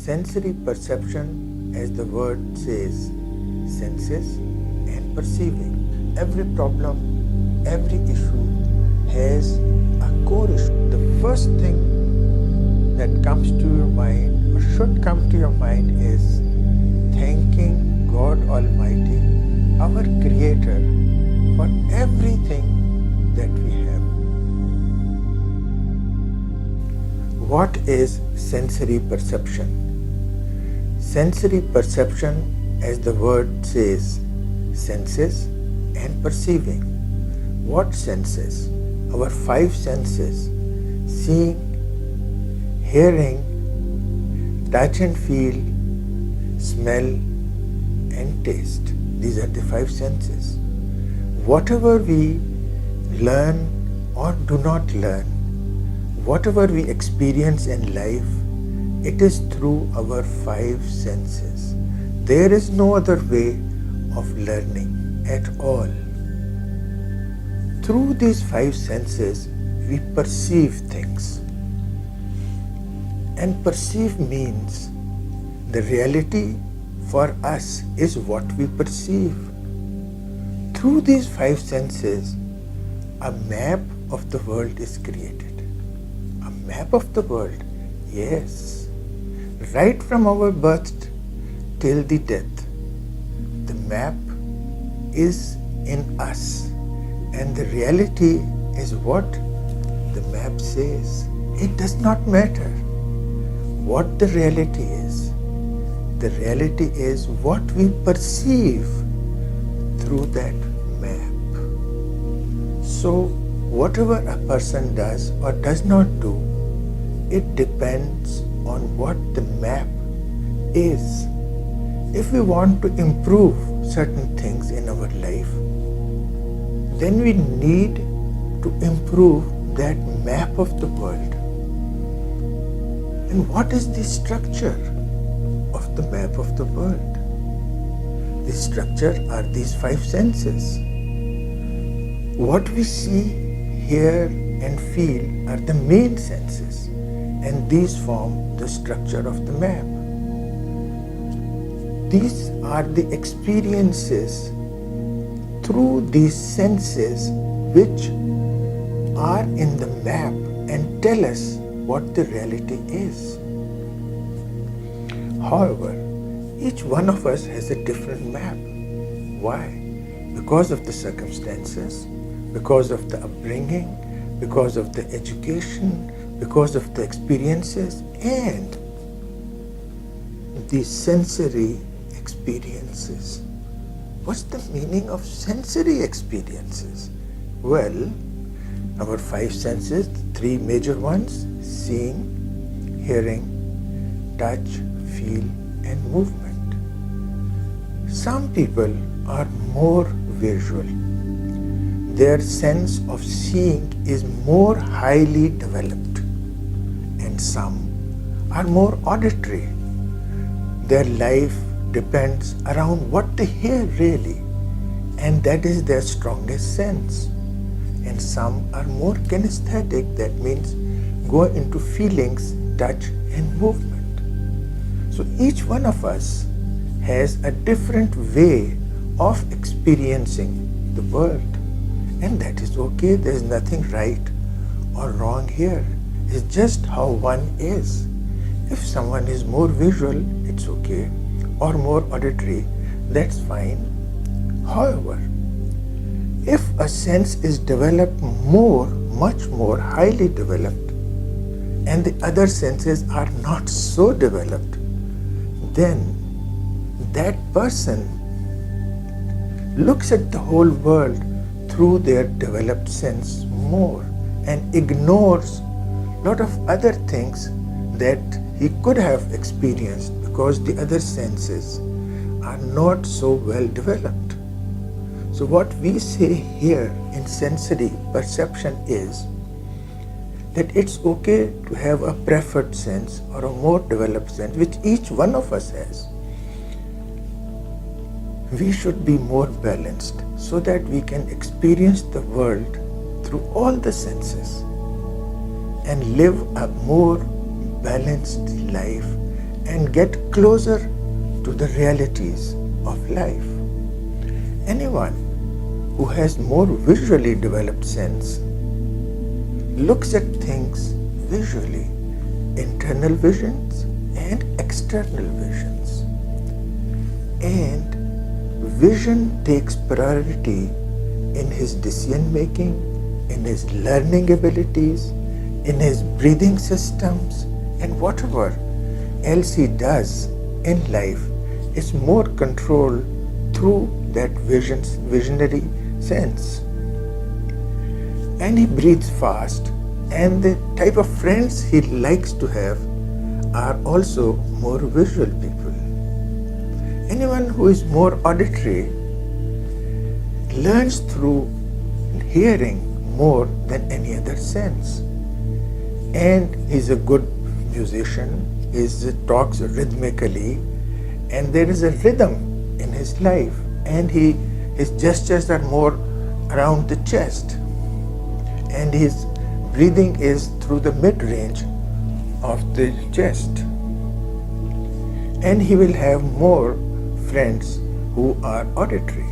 Sensory perception, as the word says, senses and perceiving. Every problem, every issue has a core issue. The first thing that comes to your mind or should come to your mind is thanking God Almighty, our Creator, for everything that we have. What is sensory perception? Sensory perception, as the word says, senses and perceiving. What senses? Our five senses: seeing, hearing, touch and feel, smell and taste. These are the five senses. Whatever we learn or do not learn, whatever we experience in life, it is through our five senses. There is no other way of learning at all. Through these five senses, we perceive things. And perceive means the reality for us is what we perceive. Through these five senses, a map of the world is created. A map of the world, yes. Right from our birth till the death, the map is in us. And the reality is what the map says. It does not matter what the reality is. The reality is what we perceive through that map. So, whatever a person does or does not do, it depends on what the map is. If we want to improve certain things in our life, then we need to improve that map of the world. And what is the structure of the map of the world? The structure are these five senses. What we see, hear and feel are the main senses, and these form the structure of the map. These are the experiences through these senses which are in the map and tell us what the reality is. However, each one of us has a different map. Why? Because of the circumstances, because of the upbringing, because of the education, because of the experiences and the sensory experiences. What's the meaning of sensory experiences? Well, our five senses, three major ones: seeing, hearing, touch, feel and movement. Some people are more visual. Their sense of seeing is more highly developed, and some are more auditory. Their life depends around what they hear really, and that is their strongest sense. And some are more kinesthetic, that means go into feelings, touch and movement. So each one of us has a different way of experiencing the world. And that is okay. There is nothing right or wrong here. It's just how one is. If someone is more visual, it's okay, or more auditory, that's fine. However, if a sense is developed much more highly developed, and the other senses are not so developed, then that person looks at the whole world through their developed sense more and ignores a lot of other things that he could have experienced because the other senses are not so well developed. So what we say here in sensory perception is that it's okay to have a preferred sense or a more developed sense, which each one of us has. We should be more balanced so that we can experience the world through all the senses and live a more balanced life and get closer to the realities of life. Anyone who has more visually developed sense looks at things visually, internal visions and external visions. And vision takes priority in his decision making, in his learning abilities, in his breathing systems, and whatever else he does in life is more controlled through that visionary sense. And he breathes fast, and the type of friends he likes to have are also more visual people. Anyone who is more auditory learns through hearing more than any other sense. And he's a good musician, he talks rhythmically, and there is a rhythm in his life, and his gestures are more around the chest, and his breathing is through the mid-range of the chest. And he will have more friends who are auditory.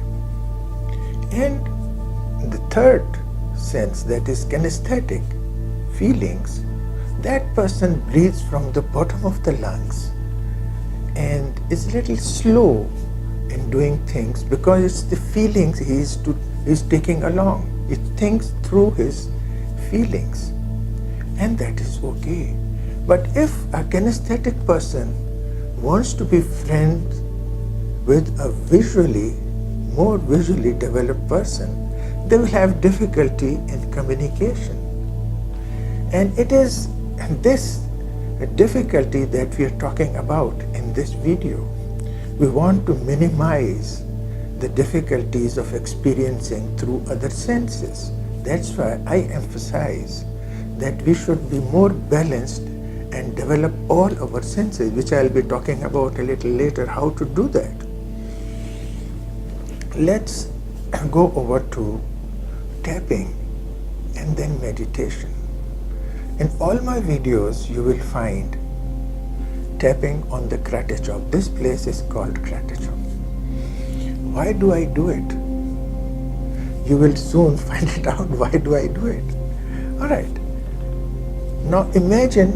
And the third sense, that is kinesthetic, feelings, that person breathes from the bottom of the lungs and is a little slow in doing things because it's the feelings he's taking along. He thinks through his feelings, and that is okay. But if a kinesthetic person wants to be friends with a more visually developed person, they will have difficulty in communication. And it is this difficulty that we are talking about in this video. We want to minimize the difficulties of experiencing through other senses. That's why I emphasize that we should be more balanced and develop all our senses, which I'll be talking about a little later, how to do that. Let's go over to tapping and then meditation. In all my videos, you will find tapping on the Kratachop. This place is called Kratachop. Why do I do it? You will soon find it out. Why do I do it? All right. Now imagine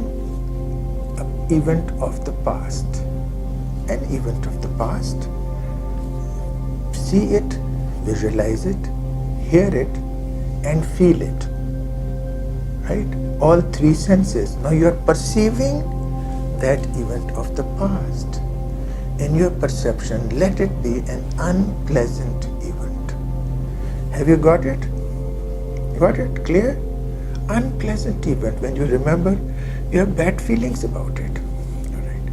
an event of the past. An event of the past. See it, visualize it, hear it, and feel it. Right? All three senses. Now you are perceiving that event of the past. In your perception, let it be an unpleasant event. Have you got it? Got it? Clear? Unpleasant event. When you remember, you have bad feelings about it. All right.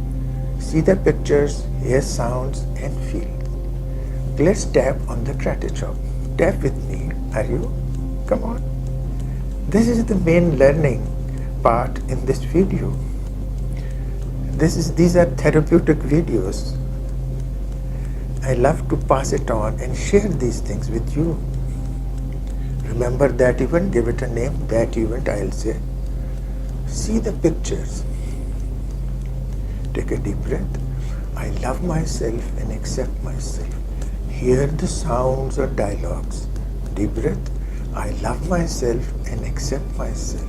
See the pictures, hear sounds, and feel. Let's tap on the Kratachop. Tap with me. Are you? Come on. This is the main learning part in this video. These are therapeutic videos. I love to pass it on and share these things with you. Remember that event, give it a name, that event I'll say. See the pictures. Take a deep breath. I love myself and accept myself. Hear the sounds or dialogues. Deep breath. I love myself and accept myself.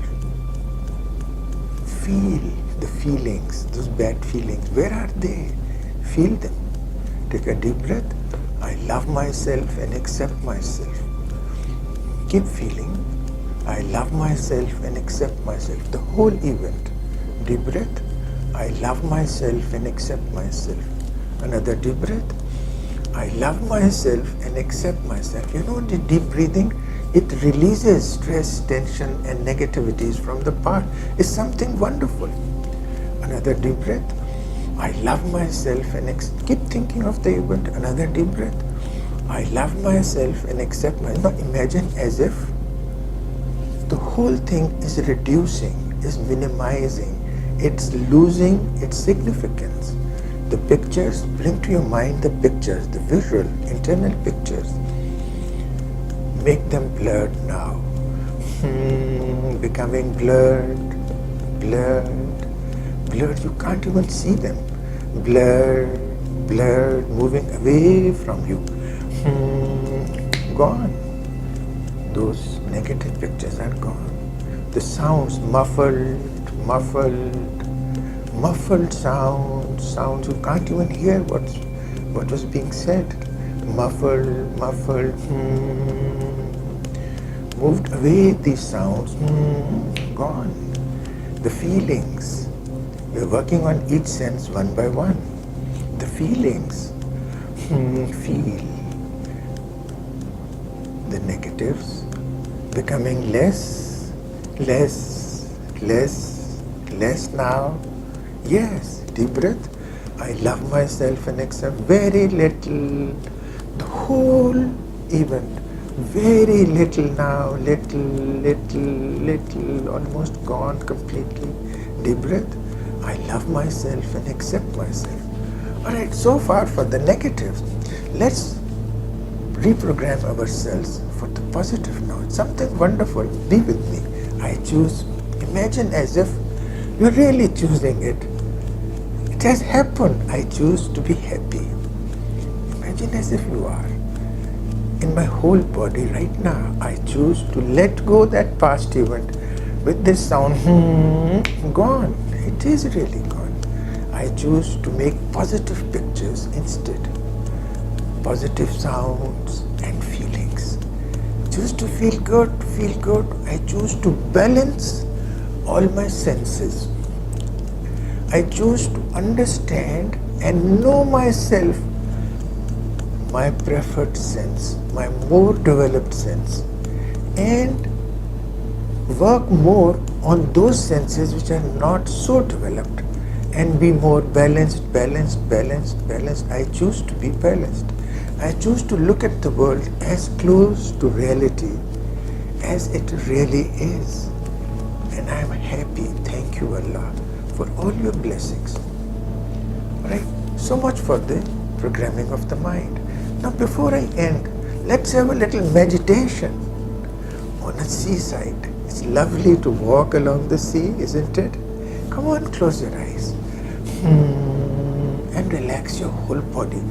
Feel the feelings, those bad feelings. Where are they? Feel them. Take a deep breath. I love myself and accept myself. Keep feeling. I love myself and accept myself. The whole event. Deep breath. I love myself and accept myself. Another deep breath. I love myself and accept myself. You know, the deep breathing, it releases stress, tension, and negativities from the part. It's something wonderful. Another deep breath. I love myself and keep thinking of the event. Another deep breath. I love myself and accept myself. Now imagine as if the whole thing is reducing, is minimizing, it's losing its significance. The pictures, bring to your mind the pictures, the visual, internal pictures. Make them blurred now. Becoming blurred. You can't even see them. blurred, blurred, moving away from you. Gone. Those negative pictures are gone. The sounds, muffled sounds you can't even hear what was being said. Muffled, moved away these sounds, gone. The feelings, we're working on each sense one by one. The feelings, feel. The negatives becoming less now. Yes, deep breath. I love myself and accept very little. The whole event, very little now, little, almost gone completely. Deep breath. I love myself and accept myself. Alright, so far for the negatives. Let's reprogram ourselves for the positive note. Something wonderful. Be with me. I choose. Imagine as if you're really choosing it. It has happened. I choose to be happy. Imagine as if you are. In my whole body right now, I choose to let go that past event with this sound, gone. It is really gone. I choose to make positive pictures instead. Positive sounds and feelings. Choose to feel good. I choose to balance all my senses. I choose to understand and know myself, my preferred sense, my more developed sense, and work more on those senses which are not so developed and be more balanced. I choose to be balanced. I choose to look at the world as close to reality as it really is. And I am happy. Thank you, Allah, for all your blessings. Right? So much for the programming of the mind. Now before I end, let's have a little meditation on a seaside. It's lovely to walk along the sea, isn't it? Come on, close your eyes. And relax your whole body.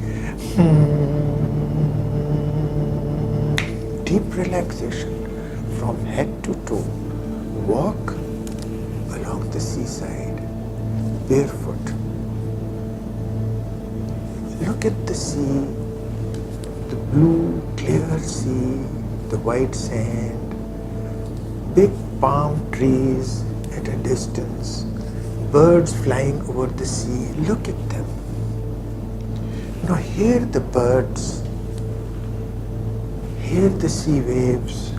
Deep relaxation from head to toe. Walk along the seaside, barefoot. Look at the sea, the blue, clear sea, the white sand, big palm trees at a distance, birds flying over the sea. Look at them. Now hear the birds, hear the sea waves,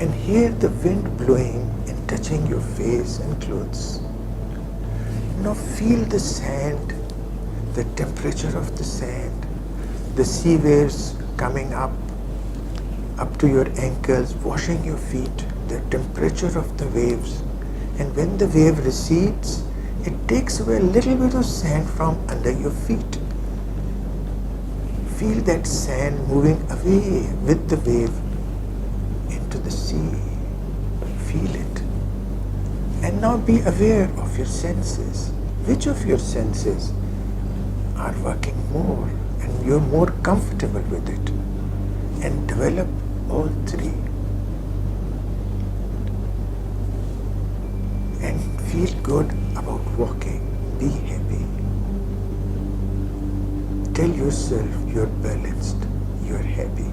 and hear the wind blowing and touching your face and clothes. Now feel the sand, the temperature of the sand, the sea waves coming up to your ankles, washing your feet, the temperature of the waves. And when the wave recedes, it takes away a little bit of sand from under your feet. Feel that sand moving away with the wave into the sea. Feel it. And now be aware of your senses. Which of your senses are working more and you're more comfortable with it? And develop all three. And feel good about walking. Be happy. Tell yourself you're balanced, you're happy.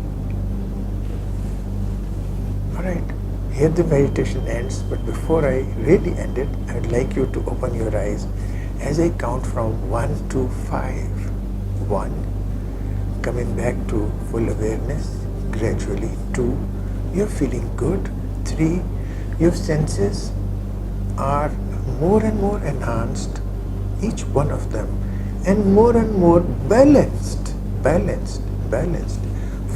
Alright, here the meditation ends, but before I really end it, I would like you to open your eyes as I count from 1 to 5. 1, coming back to full awareness, gradually. 2, you're feeling good. 3, your senses are more and more enhanced, each one of them, and more balanced.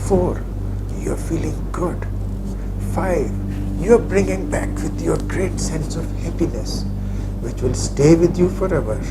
4, you're feeling good. 5, you're bringing back with your great sense of happiness, which will stay with you forever.